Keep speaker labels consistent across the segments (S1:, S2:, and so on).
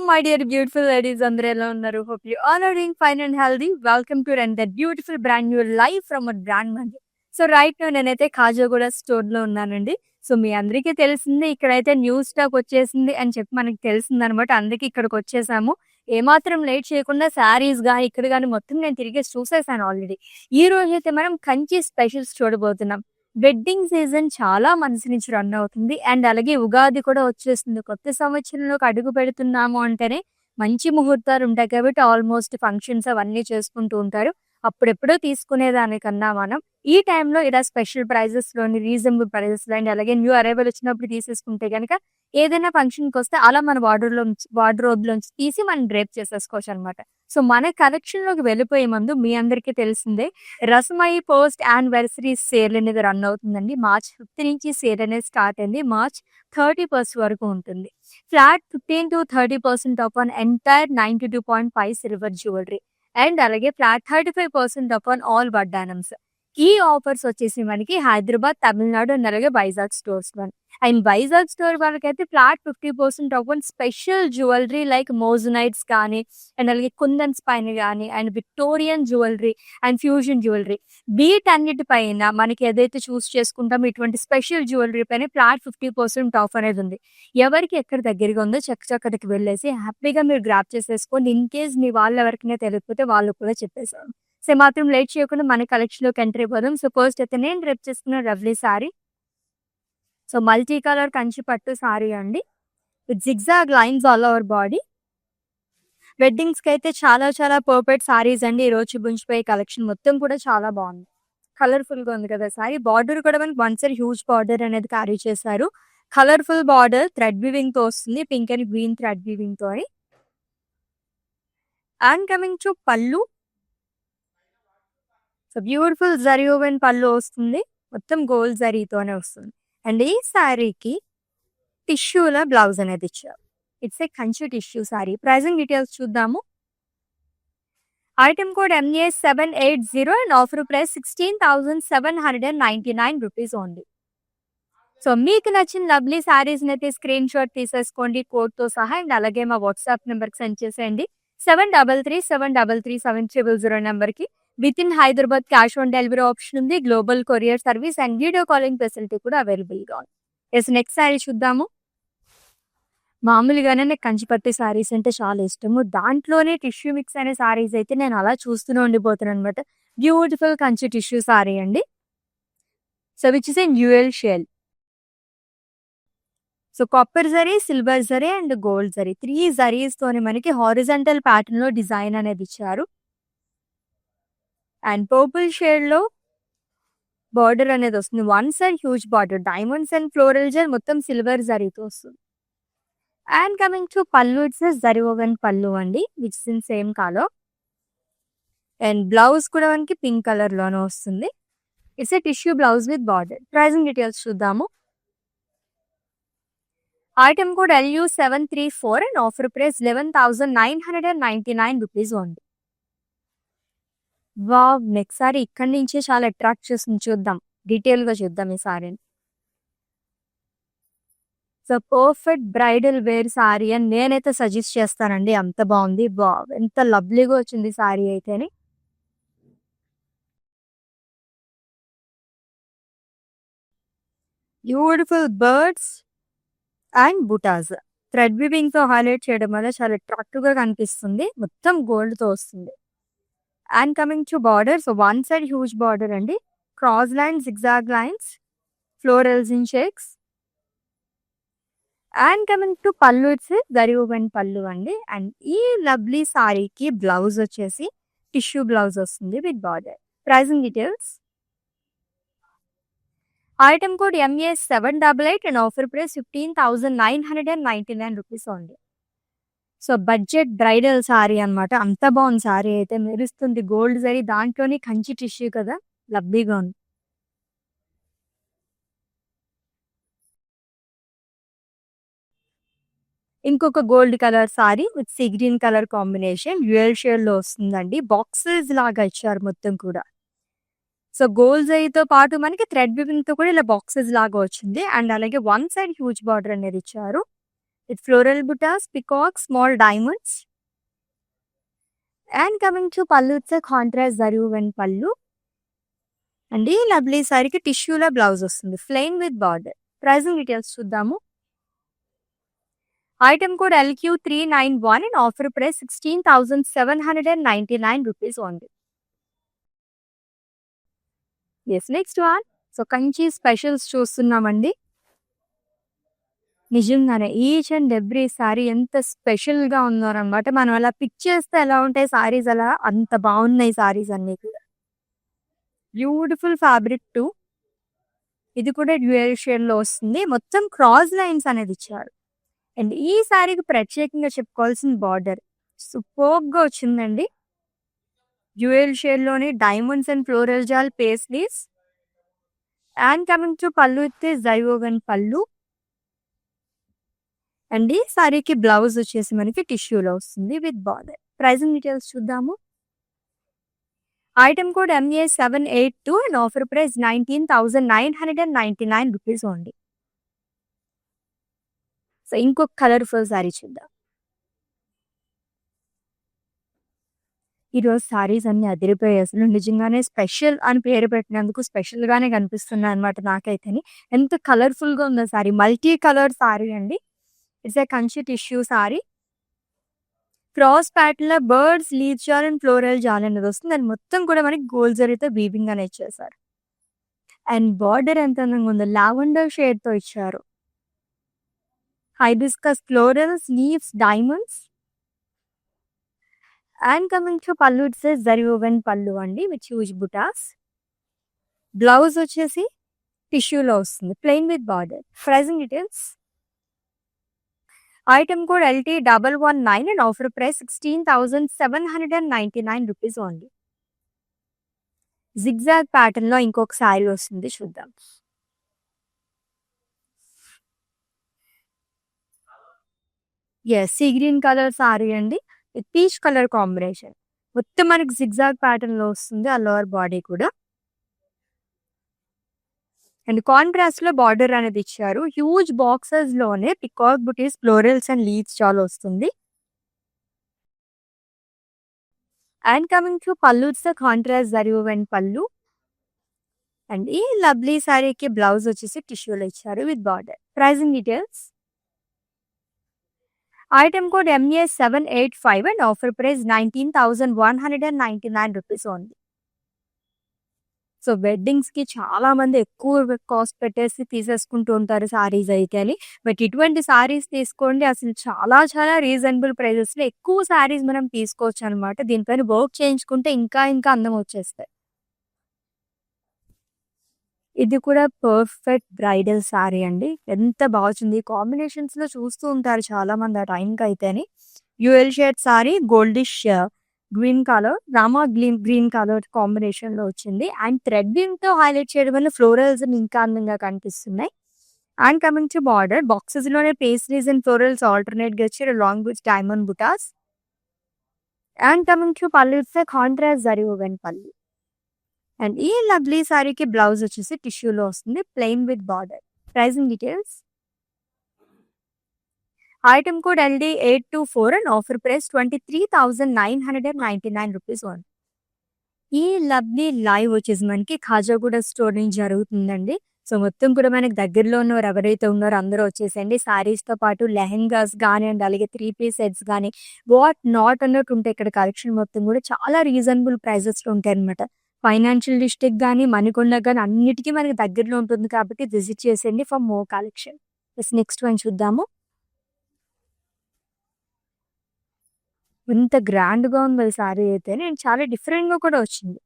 S1: my dear beautiful ladies అందరూ ఎలా ఉన్నారు? Hope you all are doing fine and healthy. Welcome to another beautiful brand new live from our brand Mandy. So right now నేనైతే కాజాగూడ స్టోర్‌లో ఉన్నానండి. So మీ అందరికీ తెలిసిందే ఇక్కడైతే న్యూ స్టాక్ వచ్చేసింది అని చెప్పి మనకు తెలిసిందనమాట. అందుకే ఇక్కడికొచ్చేసాము. ఏమాత్రం లేట్ చేయకుండా శారీస్ గాని, ఇక్కడ గాని మొత్తం నేను తిరిగేసి చూసేసాను ఆల్రెడీ. ఈ రోజైతే మనం కంచి స్పెషల్స్ చూడబోతున్నాం. వెడ్డింగ్ సీజన్ చాలా మంత్స్ నుంచి రన్ అవుతుంది. అండ్ అలాగే ఉగాది కూడా వచ్చేస్తుంది. కొత్త సంవత్సరంలోకి అడుగు పెడుతున్నాము అంటేనే మంచి ముహూర్తాలు ఉంటాయి కాబట్టి ఆల్మోస్ట్ ఫంక్షన్స్ అవన్నీ చేసుకుంటూ ఉంటారు. అప్పుడెప్పుడో తీసుకునేదానికన్నా మనం ఈ టైంలో ఇలా స్పెషల్ ప్రైజెస్‌లోని రీజనబుల్ ప్రైజెస్‌లో అండ్ అలాగే న్యూ అరైవల్ వచ్చినప్పుడు తీసేసుకుంటే గనక ఏదైనా ఫంక్షన్‌కొస్తే అలా మన వార్డ్‌రోబ్‌లోంచి తీసి మనం డ్రేప్ చేసేసుకోవచ్చనమాట. సో మన కలెక్షన్‌లోకి వెళ్ళిపోయే ముందు మీ అందరికీ తెలిసిందే రసమయి పోస్ట్ యానివర్సరీ సేల్ అనేది రన్ అవుతుందండి. మార్చ్ 5 నుంచి సేల్ అనేది స్టార్ట్ అయింది. మార్చ్ 30% వరకు ఉంటుంది. Flat 15% to 30% off on entire 92.5 silver jewellery and అలాగే ఫ్లాట్ 35% ఆఫ్ ఆన్ ఆల్ వడ్డానమ్స్. ఈ ఆఫర్స్ వచ్చేసి మనకి హైదరాబాద్, తమిళనాడు అండ్ అలాగే Vizag stores and Vizag store వాళ్ళకైతే flat 50% off on special jewellery like moissanites కానీ అండ్ అలాగే కుందన్స్ పైన కానీ and Victorian jewellery and fusion jewellery వీటన్నిటిపైన మనకి ఏదైతే చూస్ చేసుకుంటామో ఇటువంటి స్పెషల్ జ్యువెలరీ పైన ఫ్లాట్ 50% ఆఫ్ అనేది ఉంది. ఎవరికి ఎక్కడ దగ్గరగా ఉందో అక్కడికి వెళ్ళేసి హ్యాపీగా మీరు గ్రాప్ చేసేసుకోండి. ఇన్ కేస్ మీ వాళ్ళు ఎవరికైనా తెలియకపోతే వాళ్ళు కూడా చెప్పేశారు. సో మాత్రం లేట్ చేయకుండా మన కలెక్షన్లోకి ఎంటర్ అయిపోదాం. సో ఫస్ట్ అయితే నేను రేపు చేసుకున్న lovely sari. So multi colour Kanchi పట్టు సారీ అండి with zigzag lines all over body. వెడ్డింగ్స్కి అయితే చాలా చాలా పర్ఫెక్ట్ సారీస్ అండి. ఈ రోజు చూపించిపోయే కలెక్షన్ మొత్తం కూడా చాలా బాగుంది. కలర్ఫుల్గా ఉంది కదా సారీ. బార్డర్ కూడా మనకి వన్ సైడ్ హ్యూజ్ బార్డర్ అనేది క్యారీ చేశారు. కలర్ఫుల్ బార్డర్ థ్రెడ్ వీవింగ్ తో వస్తుంది. Pink and green thread weaving తో. అండ్ కమింగ్ టు పళ్ళు. సో బ్యూటిఫుల్ జరీ ఓవెన్ పళ్ళు వస్తుంది. మొత్తం గోల్డ్ జరీతోనే వస్తుంది. అండ్ ఈ శారీకి టిష్యూల బ్లౌజ్ అనేది ఇచ్చారు. It's a Kanchi tissue sari. Pricing details చూద్దాము. Item code MA780 and offer price 16,799 rupees only. So మీకు నచ్చిన లవ్లీ శారీస్ అయితే స్క్రీన్ షాట్ తీసేసుకోండి కోడ్తో సహా. అండ్ అలాగే మా వాట్సాప్ నెంబర్కి సెండ్ చేసేయండి. 7337337300 నెంబర్కి. Within Hyderabad cash on delivery option ఉంది. Global courier service and video calling facility కూడా అవైలబుల్గా ఉంది. ఎస్ నెక్స్ట్ శారీ చూద్దాము. మామూలుగానే నాకు కంచిపట్టి శారీస్ అంటే చాలా ఇష్టము. దాంట్లోనే టిష్యూ మిక్స్ అనే శారీస్ అయితే నేను అలా చూస్తూనే ఉండిపోతున్నాను అనమాట. బ్యూటిఫుల్ కంచి టిష్యూ శారీ అండి. So which is a dual shale. So copper zari, silver zari and gold zari 3 zaris తోనే మనకి హారిజంటల్ ప్యాటర్న్ లో డిజైన్ అనేది ఇచ్చారు. అండ్ పర్పుల్ షేడ్ లో బార్డర్ అనేది వస్తుంది. One side huge border diamonds and floral gel మొత్తం సిల్వర్ జరీతో వస్తుంది. అండ్ కమింగ్ టు పళ్ళు, ఇట్స్ జరీ ఓవెన్ పళ్ళు అండి which in same colour. And blouse కూడా మనకి పింక్ కలర్ లోనే వస్తుంది. It's a tissue blouse with border. Pricing details చూద్దాము. Item code LU734 and offer price 11,999 rupees only. Wow, next sari ఇక్కడి నుంచే చాలా అట్రాక్ట్ చేస్తుంది. చూద్దాం, డీటెయిల్ గా చూద్దాం ఈ సారీని. So perfect bridal wear sari అని నేనైతే సజెస్ట్ చేస్తానండి. అంత బాగుంది. వావ్, ఎంత లవ్లీగా వచ్చింది సారీ అయితేనే. Beautiful birds and butas thread weaving తో హైలైట్ చేయడం వల్ల చాలా అట్రాక్టివ్ గా కనిపిస్తుంది. మొత్తం గోల్డ్ తో వస్తుంది. And coming to border. So one side huge border అండి. Cross lines, zigzag lines, florals in checks. And coming to పళ్ళు, ఇట్స్ జరీ ఓవెన్ పళ్ళు అండి. అండ్ ఈ లవ్లీ సారీకి బ్లౌజ్ వచ్చేసి టిష్యూ బ్లౌజ్ వస్తుంది with border. Pricing details. Item code MA788 and offer price 15,999 rupees only. So budget bridal sari అనమాట. అంత బాగుంది సారీ అయితే. మెరుస్తుంది గోల్డ్ జరీ, దాంట్లోనే కంచి టిష్యూ కదా, లవ్లీగా ఉంది. ఇంకొక gold colour saree with sea green colour combination dual shade లో వస్తుందండి. బాక్సెస్ లాగా ఇచ్చారు మొత్తం కూడా. సో గోల్డ్ జరీతో పాటు మనకి థ్రెడ్ వివింగ్ తో కూడా ఇలా బాక్సెస్ లాగా వచ్చింది. అండ్ అలాగే వన్ సైడ్ హ్యూజ్ బార్డర్ అనేది ఇచ్చారు. విత్ ఫ్లోరల్ బుటాస్, peacock, small diamonds. And coming to పళ్ళు, ఇట్స్ కాంట్రాస్ట్ జరీ woven పళ్ళు. అండ్ ఈ లవ్లీ సారీకి టిష్యూలో బ్లౌజ్ వస్తుంది, plain with border. Pricing details చూద్దాము. Item code LQ391 and offer price 16,799 rupees only. Yes, next one. So Kanchi specials చూస్తున్నామండి. నిజంగానే ఈచ్ అండ్ ఎవ్రీ సారీ ఎంత స్పెషల్గా ఉన్నారనమాట. మనం అలా పిక్ చేస్తే ఎలా ఉంటాయి సారీస్, అలా అంత బాగున్నాయి సారీస్ అన్ని కూడా. Beautiful fabric to. ఇది కూడా డ్యూయల్ షేడ్లో వస్తుంది, మొత్తం క్రాస్ లైన్స్ అనేది ఇచ్చారు. అండ్ ఈ సారీకి ప్రత్యేకంగా చెప్పుకోవాల్సిన బార్డర్ సూపర్గా వచ్చిందండి. డ్యూయల్ షేడ్లోని డైమండ్స్ అండ్ ఫ్లోరల్ జాల్ పేస్లీస్. అండ్ కమింగ్ టు పళ్ళు, అయితే జరీ woven పళ్ళు. అండ్ ఈ సారీకి బ్లౌజ్ వచ్చేసి మనకి టిష్యూలో వస్తుంది విత్ బార్డర్. ప్రైజింగ్ డీటెయిల్స్ చూద్దాము. Item code MA782 and offer price 19,999 rupees only. So ఇంకొక కలర్ఫుల్ సారీ చూద్దాం. ఈరోజు సారీస్ అన్ని అదిరిపోయాయి, అసలు నిజంగానే స్పెషల్ అని పేరు పెట్టినందుకు స్పెషల్గానే కనిపిస్తున్నాయి అనమాట నాకైతేని. ఎంత కలర్ఫుల్గా ఉందో సారీ, మల్టీ కలర్ సారీ అండి. It's a Kanchi tissue sorry. Cross pattern లో బర్డ్స్, లీవ్ జాల్ అండ్ ఫ్లోరల్ జాల్ అనేది వస్తుంది. దాని మొత్తం కూడా మనకి గోల్డ్ జరీతో వీవింగ్ అనేది చేశారు. అండ్ బార్డర్ ఎంత అందంగా ఉందో, లావెండర్ షేడ్ తో ఇచ్చారు. Hibiscus florals, leaves, diamonds. And coming to పళ్ళు, ఇట్స్ జరీ woven పళ్ళు అండి విత్ హ్యూజ్ బుటాస్. బ్లౌజ్ వచ్చేసి టిష్యూలో వస్తుంది, plain with border. Pricing details. Item code LT119 and offer price 16,799 rupees only. Zigzag pattern లో ఇంకొక సారీ వస్తుంది, చూద్దాం. Yes, sea green colour sari అండి విత్ పీచ్ కలర్ కాంబినేషన్. మొత్తం మనకి జిగ్జాగ్ ప్యాటర్న్ లో వస్తుంది ఆ లోవర్ బాడీ కూడా. అండ్ కాంట్రాస్ట్ లో బార్డర్ అనేది ఇచ్చారు. హ్యూజ్ బాక్సెస్ లోనే peacock butis, florals and leaves చాలా వస్తుంది. అండ్ కమింగ్ టు పళ్ళు, ఇట్స్ కాంట్రాస్ట్ జరీ woven పళ్ళు. అండ్ ఈ లవ్లీ సారీకి బ్లౌజ్ వచ్చేసి టిష్యూలో ఇచ్చారు with border. Pricing details. Item code MA785 and offer price 19,199 rupees only. So weddings కి చాలా మంది ఎక్కువ కాస్ట్ పెట్టేసి తీసేసుకుంటూ ఉంటారు సారీస్ అయితే అని. బట్ ఇటువంటి సారీస్ తీసుకోండి, అసలు చాలా చాలా రీజనబుల్ ప్రైజెస్ లో ఎక్కువ సారీస్ మనం తీసుకోవచ్చు అనమాట. దీనిపైన వర్క్ చేయించుకుంటే ఇంకా ఇంకా అందం వచ్చేస్తాయి. ఇది కూడా పర్ఫెక్ట్ బ్రైడల్ సారీ అండి, ఎంత బాగుంది. కాంబినేషన్స్ లో చూస్తూ ఉంటారు చాలా మంది ఆ టైంకి అయితేని. Dual shade sari, goldish green colour, Rama green colour combination లో వచ్చింది. అండ్ థ్రెడ్డింగ్ తో హైలైట్ చేయడం వల్ల ఫ్లోరల్స్ ఇంకా అందంగా కనిపిస్తున్నాయి. And coming to border, boxes లోనే పేస్ట్రీస్ అండ్ ఫ్లోరల్స్ ఆల్టర్నేట్ గా వచ్చారు long with diamond butas. And coming to పళ్ళు, ఇట్స్ కాంట్రాస్ట్ జరీ woven పళ్ళు. అండ్ ఈ లవ్లీ సారీకి బ్లౌజ్ వచ్చేసి టిష్యూలో వస్తుంది, plain with border. Pricing details. Item code LD824 and offer price 23,999 rupees only. ఈ లవ్లీ లైవ్ వచ్చేసి మనకి ఖాజాగూడ స్టోర్ నుంచి జరుగుతుందండి. సో మొత్తం కూడా మనకి దగ్గరలో ఉన్నవారు ఎవరైతే ఉన్నారో అందరూ వచ్చేసండి. సారీస్తో పాటు లెహెంగాస్ కానివ్వండి, అలాగే 3 పీస్ సెట్స్ కానీ వాట్ నాట్ అన్నట్టు ఉంటాయి. ఇక్కడ కలెక్షన్ మొత్తం కూడా చాలా రీజనబుల్ ప్రైజెస్లో ఉంటాయి అనమాట. ఫైనాన్షియల్ డిస్ట్రిక్ట్ కానీ, మణికొండ కానీ అన్నిటికీ మనకి దగ్గరలో ఉంటుంది కాబట్టి విజిట్ చేసేయండి for more collection. Next one చూద్దాము. ఎంత గ్రాండ్గా ఉంది సారీ అయితే, నేను చాలా డిఫరెంట్గా కూడా వచ్చింది.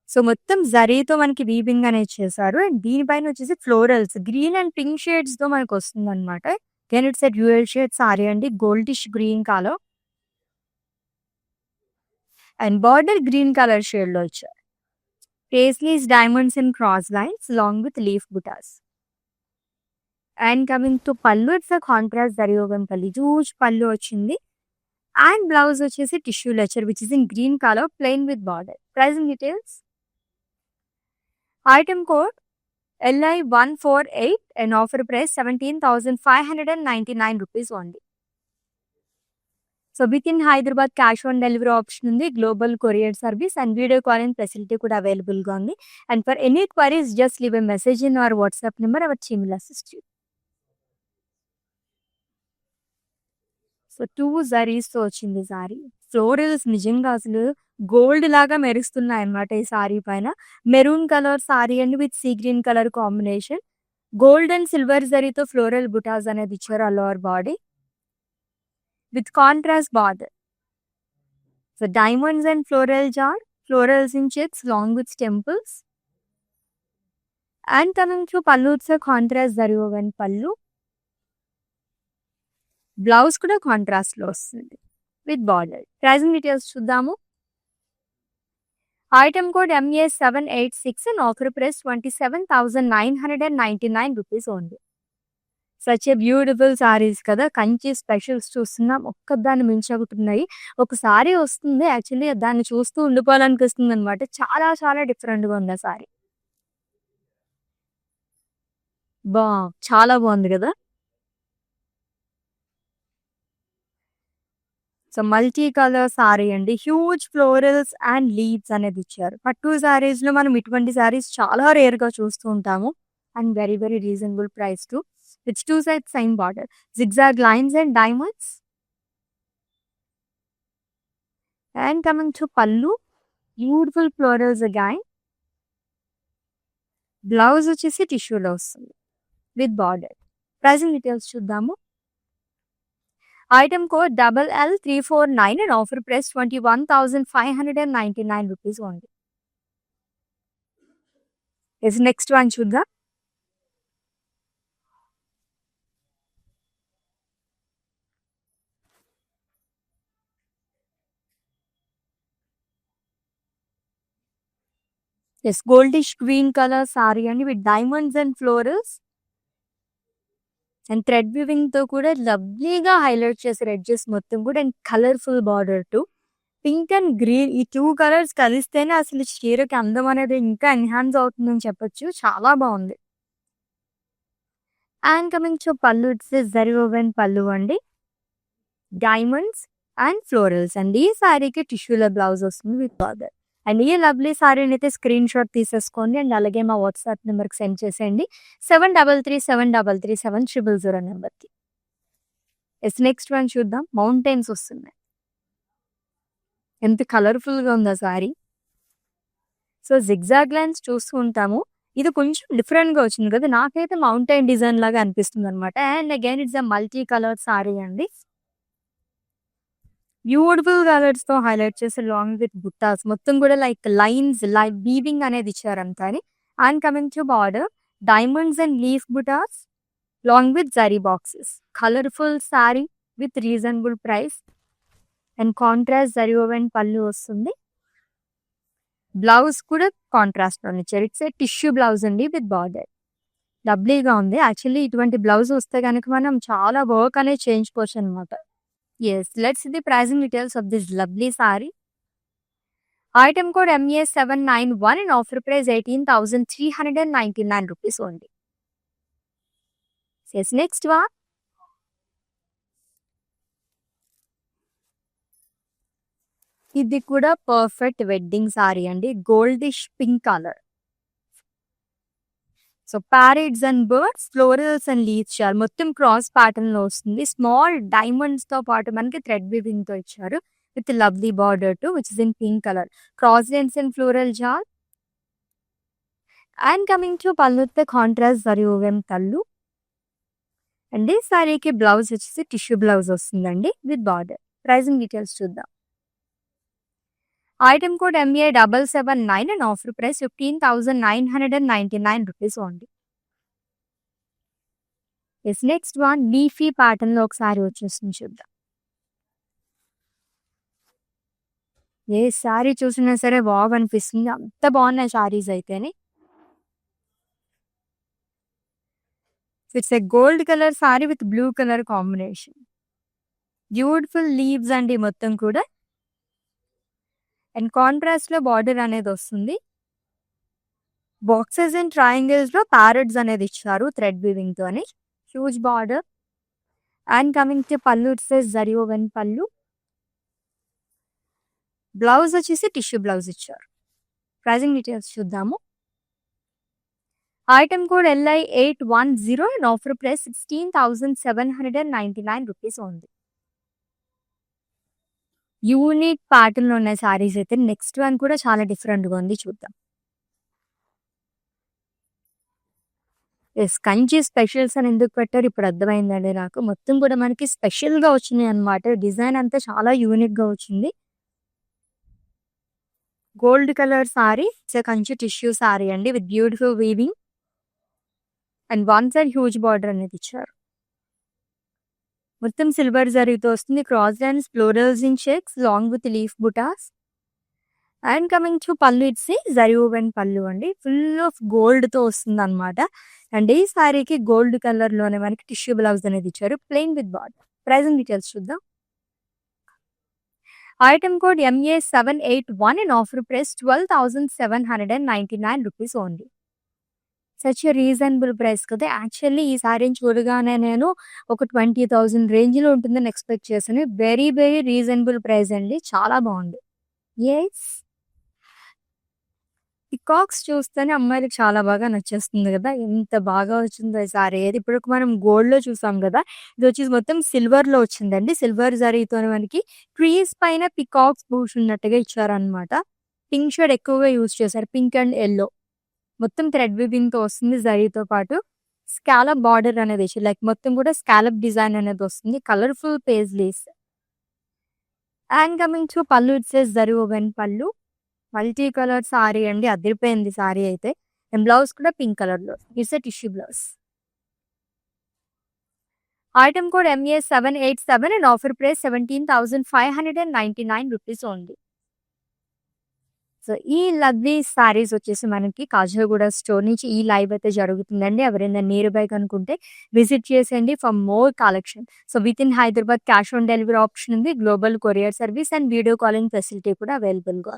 S1: సో మొత్తం జరీతో మనకి వీవింగ్ అనేది చేశారు. అండ్ దీనిపైన వచ్చేసి florals green and pink shades తో మనకు వస్తుంది అనమాట. Then it's a dual shade sari అండి, goldish green colour and border green colour shade లో వచ్చారు. Paisleys, diamonds and cross lines long with leaf బుటాస్. అండ్ కమింగ్ టు పళ్ళు, ఇట్స్ కాంట్రాస్ట్ జరీ woven పళ్ళు, హ్యూజ్ పళ్ళు వచ్చింది. అండ్ బ్లౌజ్ వచ్చేసి టిష్యూ లెచర్ which is in green colour, plain with border. Pricing details. Item code LI 148 and offer price 17,599 rupees only. So within Hyderabad cash on delivery option ఉంది, global courier service and video calling facility కూడా అవైలబుల్గా ఉంది. And for any queries just leave a message in our WhatsApp number, our team will assist you. So 2 జరీస్‌తో వచ్చింది sari. Florals నిజంగా అసలు gold లాగా మెరుస్తున్నాయన్నమాట ఈ సారీ పైన. మెరూన్ కలర్ సారీ అండి with sea green colour combination. Gold and silver జరీతో ఫ్లోరల్ బుటాస్ అనేది ఇచ్చారు all over body with contrast border. So diamonds and floral jaal, florals in checks long with temples. And coming to pallu, it's a contrast zari woven pallu. Blouse kuda contrast lo vasthundi with border. Pricing details chuddaamu. Item code MA786 and offer price 27,999 rupees only. Such a beautiful saris కదా, Kanchi specials చూస్తున్నాం, ఒక్కదాన్ని మించగుతున్నాయి. ఒక sorry వస్తుంది actually దాన్ని చూస్తూ ఉండిపోవాలనిపిస్తుంది అనమాట. చాలా చాలా డిఫరెంట్గా ఉంది ఆ సారీ. చాలా బాగుంది కదా. సో మల్టీ కలర్ సారీ అండి, హ్యూజ్ ఫ్లోరల్స్ అండ్ లీవ్స్ అనేది ఇచ్చారు. పట్టు సారీస్ లో మనం ఇటువంటి సారీస్ చాలా రేర్ గా చూస్తూ ఉంటాము and very very reasonable price to. It's two sides same border, zigzag lines and diamonds. And coming to pallu, beautiful florals again. Blouse వచ్చేసి టిష్యూ లో వస్తుంది విత్ బార్డర్. ప్రైసింగ్ డీటెయిల్స్ చూద్దాము. Item code LL349 and offer price 21,599 rupees only. Is next one చూద్దాం. Yes, goldish green color saree and with diamonds and florals and thread weaving తో కూడా లవ్లీగా highlight చేశారు edges మొత్తం కూడా. And colourful border to pink and green, ఈ 2 colours కలిస్తేనే అసలు చీరకి అందం అనేది ఇంకా ఎన్హాన్స్ అవుతుందని చెప్పొచ్చు. చాలా బాగుంది. And coming to pallu, it's zari woven పల్లు అండి, డైమండ్స్ అండ్ ఫ్లోరల్స్ అండ్ ఈ సారీకి టిష్యూల బ్లౌజ్ వస్తుంది విత్ బార్డర్. అండ్ ఈ లవ్లీ సారీని అయితే స్క్రీన్ షాట్ తీసేసుకోండి అండ్ అలాగే మా వాట్సాప్ నెంబర్కి సెండ్ చేసేయండి 7337337000 నెంబర్కి. ఎస్ నెక్స్ట్ వన్ చూద్దాం. మౌంటైన్స్ వస్తున్నాయి, ఎంత కలర్ఫుల్గా ఉందా సారీ. సో జిగ్జాగ్ లైన్స్ చూస్తూ ఉంటాము, ఇది కొంచెం డిఫరెంట్గా వచ్చింది కదా, నాకైతే మౌంటైన్ డిజైన్ లాగా అనిపిస్తుంది అనమాట. And again it's a multi colour sari అండి, బ్యూటిఫుల్ కలర్స్ తో హైలైట్ చేసి లాంగ్ విత్ బుట్టాస్ మొత్తం కూడా లైక్ లైన్స్ వీవింగ్ అనేది ఇచ్చారంతా. And coming to border, diamonds and leaf బుటాస్ long with zari boxes. Colourful sari with reasonable price and contrast zari woven పళ్ళు వస్తుంది. బ్లౌజ్ కూడా కాంట్రాస్ట్ లో ఇచ్చారు. ఇట్స్ ఏ టిష్యూ బ్లౌజ్ అండి విత్ బార్డర్. లవ్లీగా ఉంది. యాక్చువల్లీ ఇటువంటి బ్లౌజ్ వస్తే కనుక మనం చాలా వర్క్ అనేది చేయించుకోవచ్చు అనమాట. Yes, let's see the pricing details of this lovely saree. Item code MA791 and offer price 18,399 rupees only. Yes, next one. ఇది కూడా పర్ఫెక్ట్ వెడ్డింగ్ సారీ అండి, goldish pink colour. So parrots and birds, florals and leaves చార్ మొత్తం cross pattern లో వస్తుంది. Small diamonds తో పాటు మనకి థ్రెడ్ వీవింగ్ తో ఇచ్చారు with lovely border to which is in pink colour. Cross lines and floral jaal. And coming to pallu, contrast zari woven పళ్ళు అండ్ ఈ సారీకి బ్లౌజ్ వచ్చేసి టిష్యూ బ్లౌజ్ వస్తుందండి విత్ బార్డర్. ప్రైజింగ్ డీటెయిల్స్ చూద్దాం. Item code MA779 and offer price 15,999 rupees only. Yes, next one leafy pattern లో ఒకసారి వచ్చేస్తుంది చూద్దాం. ఏ సారీ చూసినా సరే బాగా అనిపిస్తుంది, అంత బాగున్నాయి సారీస్ అయితేనే. It's a gold colour saree with blue colour combination. Beautiful leaves అండి మొత్తం కూడా అండ్ కాంట్రాస్ట్ లో బార్డర్ అనేది వస్తుంది. బాక్సెస్ అండ్ ట్రయాంగిల్స్ లో ప్యారెట్స్ అనేది ఇచ్చారు థ్రెడ్ వీవింగ్ తోని. Huge border. And coming to పళ్ళు ఇట్స్ జరీ ఓవెన్ పళ్ళు. బ్లౌజ్ వచ్చేసి టిష్యూ బ్లౌజ్ ఇచ్చారు. ప్రైజింగ్ డీటెయిల్స్ చూద్దాము. Item code LI810 and offer price 16,799 rupees ఉంది. యూనిక్ ప్యాటర్న్ లో ఉన్న సారీస్ అయితే నెక్స్ట్ వన్ కూడా చాలా డిఫరెంట్ గా ఉంది, చూద్దాం. ఎస్, కంచి స్పెషల్స్ అని ఎందుకు పెట్టారు ఇప్పుడు అర్థమైందండి నాకు. మొత్తం కూడా మనకి స్పెషల్ గా వచ్చినాయి అనమాట. డిజైన్ అంతా చాలా యూనిక్ గా వచ్చింది. Gold colour sari, Kanchi tissue sari అండి with beautiful weaving and one side huge border అనేది ఇచ్చారు. మొత్తం సిల్వర్ జరీతో వస్తుంది. Cross lines, florals in checks long with leaf బుటాస్. అండ్ కమింగ్ టు పళ్ళు ఇట్స్ జరీ ఓవెన్ పళ్ళు అండి. ఫుల్ ఆఫ్ గోల్డ్ తో వస్తుంది అనమాట. అండ్ ఈ సారీకి గోల్డ్ కలర్ లోనే మనకి టిష్యూ బ్లౌజ్ అనేది ఇచ్చారు, plain with border. Pricing details చూద్దాం. Item code MA781 and offer price 12,799 rupees only. Such reasonable price కదా. యాక్చువల్లీ ఈ సారీని చూడగానే నేను ఒక 20,000 రేంజ్లో ఉంటుందని ఎక్స్పెక్ట్ చేశాను. వెరీ వెరీ రీజనబుల్ ప్రైస్ అండి, చాలా బాగుంది. ఎస్, పికాక్స్ చూస్తేనే అమ్మాయిలకు చాలా బాగా నచ్చేస్తుంది కదా. ఎంత బాగా వచ్చిందో ఈ సారీ. ఏది ఇప్పుడు మనం గోల్డ్ లో చూసాం కదా, ఇది వచ్చేసి మొత్తం సిల్వర్ లో వచ్చిందండి. సిల్వర్ జరీతో మనకి ట్రీస్ పైన పికాక్స్ పూసున్నట్టుగా ఇచ్చారనమాట. పింక్ షేడ్ ఎక్కువగా యూజ్ చేశారు, పింక్ అండ్ ఎల్లో. మొత్తం థ్రెడ్ వీవింగ్ తో వస్తుంది జరీతో పాటు. స్కాలప్ బార్డర్ అనేది ఇచ్చి లైక్ మొత్తం కూడా స్కాలప్ డిజైన్ అనేది వస్తుంది. Colourful paisleys. And coming to పళ్ళు ఇట్స్ జరీ ఓవెన్ పళ్ళు. మల్టీ కలర్ సారీ అండి, అదిరిపోయింది సారీ అయితే. అండ్ బ్లౌజ్ కూడా పింక్ కలర్ లో. It's a tissue blouse. Item code MA787 and offer price 17,599 rupees only. So ఈ లవ్లీ సారీస్ వచ్చేసి మనకి కాజాగూడ స్టోర్ నుంచి ఈ లైవ్ అయితే జరుగుతుందండి. ఎవరైనా నియర్ బై అనుకుంటే విజిట్ చేసేయండి for more collection. So within Hyderabad cash on delivery option ఉంది, global courier service and video calling facility కూడా అవైలబుల్ గా.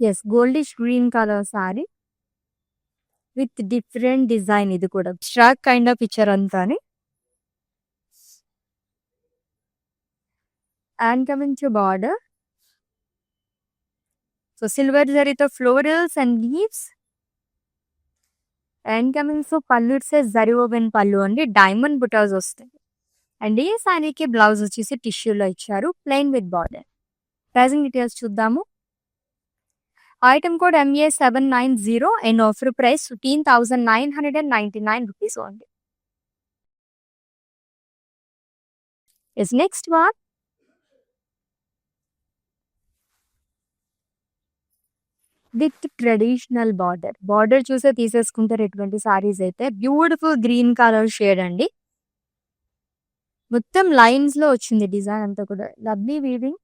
S1: Yes, goldish green colour saree with different design. ఇది కూడా స్ట్రాక్ కైండ్ ఆఫ్ పిక్చర్ అంతాని. And coming to border, so silver జరీతో florals and leaves. And coming to పళ్ళు it's zari woven పళ్ళు అండి, diamond బుటాస్ వస్తాయి. అండ్ ఈ సారీకి బ్లౌజ్ వచ్చేసి టిష్యూలో ఇచ్చారు, plain with border. Pricing details చూద్దాము. Item code MA790 and offer price 15,999 rupees only. Is next one. With traditional border. Border చూసే తీసేసుకుంటారు ఎటువంటి సారీస్ అయితే. బ్యూటిఫుల్ గ్రీన్ కలర్ షేడ్ అండి. మొత్తం లైన్స్ లో వచ్చింది డిజైన్ అంతా కూడా. Lovely weaving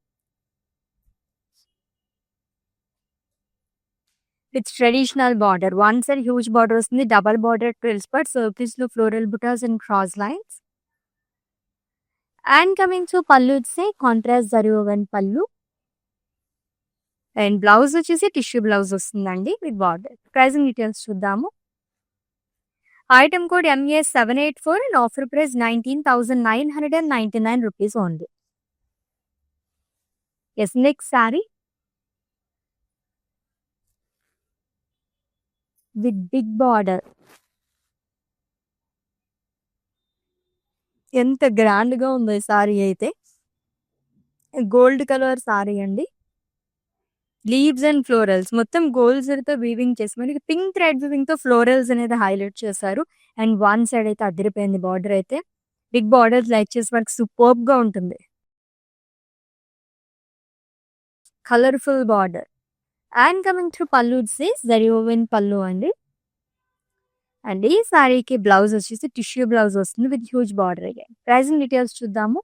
S1: with traditional border. One side huge border వస్తుంది, double border twills but circles లో floral butas and cross lines. And coming to పళ్ళు it's contrast zari woven pallu. And blouse వచ్చేసి టిష్యూ బ్లౌజ్ వస్తుందండి విత్ బార్డర్. ప్రైజింగ్ డీటెయిల్స్ చూద్దాము. Item code MA784 and offer price 19,999 rupees only. Yes, next saree with big border. ఎంత grand గా ఉంది ఈ సారీ అయితే. Gold colour sari అండి, లీవ్స్ అండ్ ఫ్లోరల్స్ మొత్తం గోల్డ్ జరీతో వీవింగ్ చేసి మనకి పింక్ థ్రెడ్ వీవింగ్ తో ఫ్లోరల్స్ అనేది హైలైట్ చేశారు. అండ్ వన్ సైడ్ అయితే అదిరిపోయింది బార్డర్ అయితే. బిగ్ బార్డర్ లైక్ చేసి మనకి సూపర్బ్ గా ఉంటుంది. Colourful border. And coming to పళ్ళు ఇట్స్ జరీ ఓవెన్ పళ్ళు అండి. అండ్ ఈ సారీకి బ్లౌజ్ వచ్చేసి టిష్యూ బ్లౌజ్ వస్తుంది with huge border. Again pricing details చూద్దాము.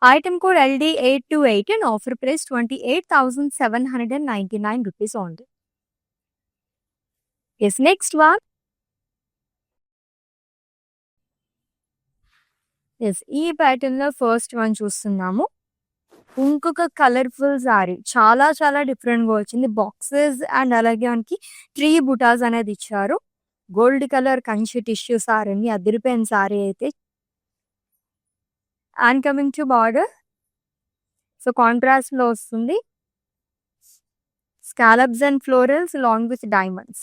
S1: Item code LD828 and offer price 28,799 rupees only. Yes, next one. Yes, ఈ ప్యాటర్న్ లో ఫస్ట్ వన్ చూస్తున్నాము. ఇంకొక కలర్‌ఫుల్ సారీ. చాలా చాలా డిఫరెంట్‌గా వచ్చింది. బాక్సెస్ అండ్ అలాగే మనకి ట్రీ బుటాస్ అనేది ఇచ్చారు. Gold colour Kanchi tissue sari అండి. అదిరిపోయిన సారీ అయితే. And coming to border. So, కాంట్రాస్ట్‌లో వస్తుంది. Scallops and florals long with diamonds.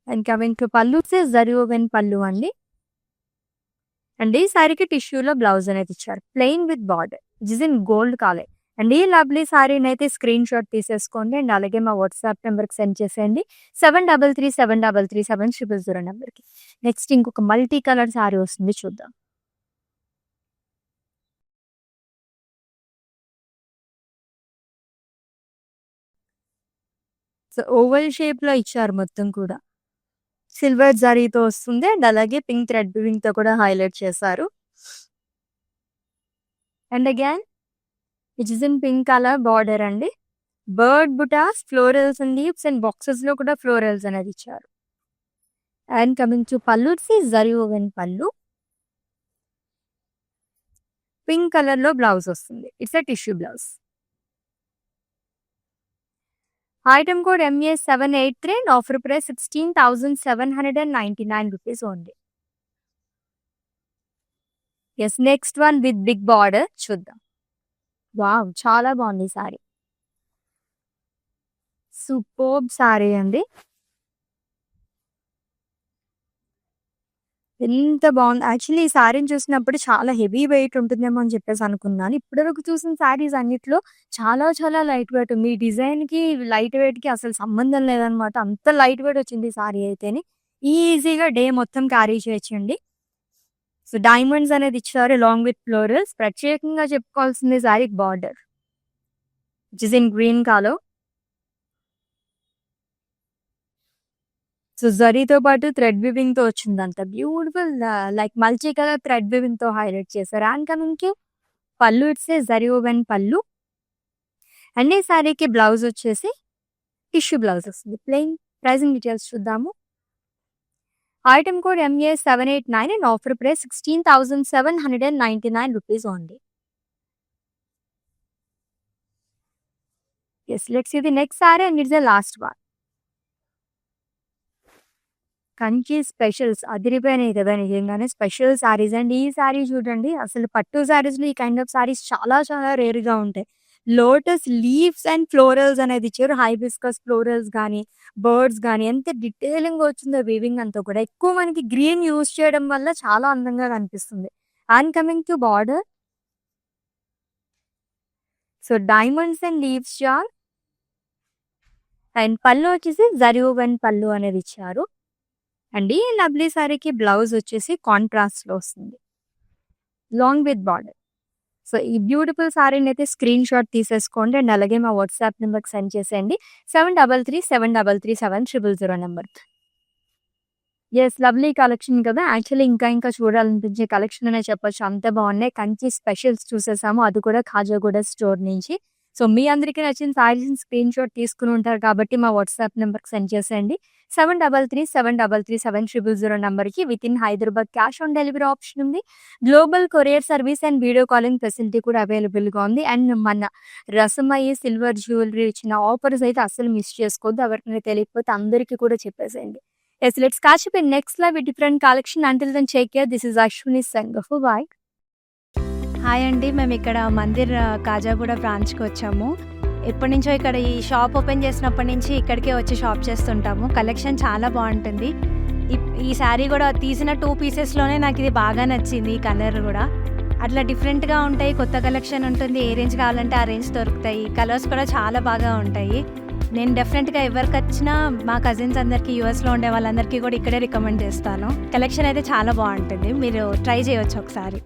S1: And coming to pallu zari woven పల్లు అండి. అండ్ ఈ సారీకి టిష్యూలో బ్లౌజ్ అనేది ఇచ్చారు. Plain with border. It is in gold colour. And ఈ లవ్లీ సారీని అయితే స్క్రీన్ షాట్ తీసేసుకోండి. అండ్ అలాగే మా వాట్సాప్ నెంబర్కి సెండ్ చేసేయండి. 7337337000 నెంబర్కి. నెక్స్ట్ ఇంకొక మల్టీ కలర్ సారీ వస్తుంది, చూద్దాం. సో, ఓవల్ షేప్‌లో ఇచ్చారు మొత్తం కూడా. సిల్వర్ జరీతో వస్తుంది. అండ్ అలాగే పింక్ థ్రెడ్ వీవింగ్‌తో కూడా హైలైట్ చేశారు. And again it is in pink colour border అండి. Bird butas, florals and leaves and బాక్సెస్‌లో కూడా ఫ్లోరల్స్ అనేది ఇచ్చారు. And coming to pallu, zari woven pallu. Pink కలర్‌లో బ్లౌజ్ వస్తుంది. It's a tissue blouse. Item code MA783 and offer price 16,799 rupees only. Yes, next one with big border చూద్దాం. Wow! చాలా బాగుంది ఈ సారీ. సూపర్బ్ సారీ అండి. ఎంత బాగుంది. యాక్చువల్లీ ఈ సారీని చూసినప్పుడు చాలా హెవీ వెయిట్ ఉంటుందేమో అని చెప్పేసి అనుకున్నాను. ఇప్పటివరకు చూసిన సారీస్ అన్నిట్లో చాలా చాలా లైట్ వెయిట్ ఉంది. ఈ డిజైన్‌కి, లైట్ వెయిట్‌కి అసలు సంబంధం లేదనమాట. అంత లైట్ వెయిట్ వచ్చింది ఈ సారీ అయితేని. ఈజీగా డే మొత్తం క్యారీ చేయొచ్చండి. సో, డైమండ్స్ అనేది ఇచ్చారు అలాంగ్ విత్ ఫ్లోరల్స్. ప్రత్యేకంగా చెప్పుకోవాల్సింది saree border. Which is in green colour. So, జరీతో పాటు థ్రెడ్ వీవింగ్‌తో వచ్చిందంతా. Beautiful like multi colour thread వీవింగ్‌తో హైలైట్ చేశారు. And coming to pallu, it's a zari woven pallu. And ఈ సారీకి బ్లౌజ్ వచ్చేసి టిష్యూ బ్లౌజ్ వస్తుంది. ప్లెయిన్. ప్రైజింగ్ డీటెయిల్స్ చూద్దాము. Item code MA789 and offer price 16,799 rupees only. Yes, let's see the next saree and it's the last one. Kanchi specials అదిరిపోయినాయి కదా! నిజంగానే special saris. And ఈ sorry చూడండి, అసలు పట్టు సారీస్‌లో ఈ కైండ్ ఆఫ్ సారీస్ చాలా చాలా రేర్‌గా ఉంటాయి. లోటస్ లీవ్స్ అండ్ ఫ్లోరల్స్ అనేది ఇచ్చారు. హైబిస్కస్ ఫ్లోరల్స్ గానీ, బర్డ్స్ గానీ ఎంత డీటెయిలింగ్‌గా వచ్చిందో వీవింగ్ అంతా కూడా. ఎక్కువ మనకి గ్రీన్ యూజ్ చేయడం వల్ల చాలా అందంగా కనిపిస్తుంది. And coming to border. So, diamonds and leaves jaal. And pallu వచ్చేసి జరీ ఓవెన్ పల్లు అనేది ఇచ్చారు. అండ్ ఈ లవ్లీ సారీకి బ్లౌజ్ వచ్చేసి కాంట్రాస్ట్‌లో వస్తుంది. Long with border. సో, ఈ బ్యూటిఫుల్ సారీని అయితే స్క్రీన్ షాట్ తీసేసుకోండి. అండ్ అలాగే మా వాట్సాప్ నెంబర్కి సెండ్ చేసేయండి. 7337337000 నెంబర్కి. యెస్, లవ్లీ కలెక్షన్ కదా! యాక్చువల్లీ ఇంకా చూడాలనిపించే కలెక్షన్ అనే చెప్పొచ్చు. అంత బాగున్నాయి. కంచి స్పెషల్స్ చూసేసాము. అది కూడా ఖాజాగూడ స్టోర్ నుంచి. సో, మీ అందరికీ నచ్చిన సారీస్‌ని స్క్రీన్ షాట్ తీసుకుని ఉంటారు కాబట్టి మా వాట్సాప్ నెంబర్కి సెండ్ చేసేయండి. 7337337000 నెంబర్కి. Within Hyderabad cash on delivery option ఉంది. Global courier service and video calling facility కూడా అవైలబుల్‌గా ఉంది. అండ్ మన రసమయి సిల్వర్ జ్యువెలరీ ఇచ్చిన ఆఫర్స్ అయితే అస్సలు మిస్ చేసుకోవద్దు. ఎవరికైనా తెలియకపోతే అందరికీ కూడా చెప్పేసేయండి. Yes, let's catch up in next live with different collection. Until then take care. This is Ashwini Sangaf. Bye.
S2: Hi అండి. మేము ఇక్కడ మందిర్ కాజాగూడ బ్రాంచ్‌కి వచ్చాము. ఎప్పటినుంచో ఇక్కడ ఈ షాప్ ఓపెన్ చేసినప్పటి నుంచి ఇక్కడికే వచ్చి షాప్ చేస్తుంటాము. కలెక్షన్ చాలా బాగుంటుంది. ఈ శారీ కూడా తీసిన 2 పీసెస్‌లోనే నాకు ఇది బాగా నచ్చింది. ఈ కలర్ కూడా అట్లా డిఫరెంట్‌గా ఉంటాయి. కొత్త కలెక్షన్ ఉంటుంది. ఏ రేంజ్ కావాలంటే ఆ రేంజ్ దొరుకుతాయి. కలర్స్ కూడా చాలా బాగా ఉంటాయి. నేను డెఫినెట్‌గా ఎవరికొచ్చినా మా కజిన్స్ అందరికీ, యూఎస్‌లో ఉండే వాళ్ళందరికీ కూడా ఇక్కడే రికమెండ్ చేస్తాను. కలెక్షన్ అయితే చాలా బాగుంటుంది. మీరు ట్రై చేయొచ్చు ఒకసారి.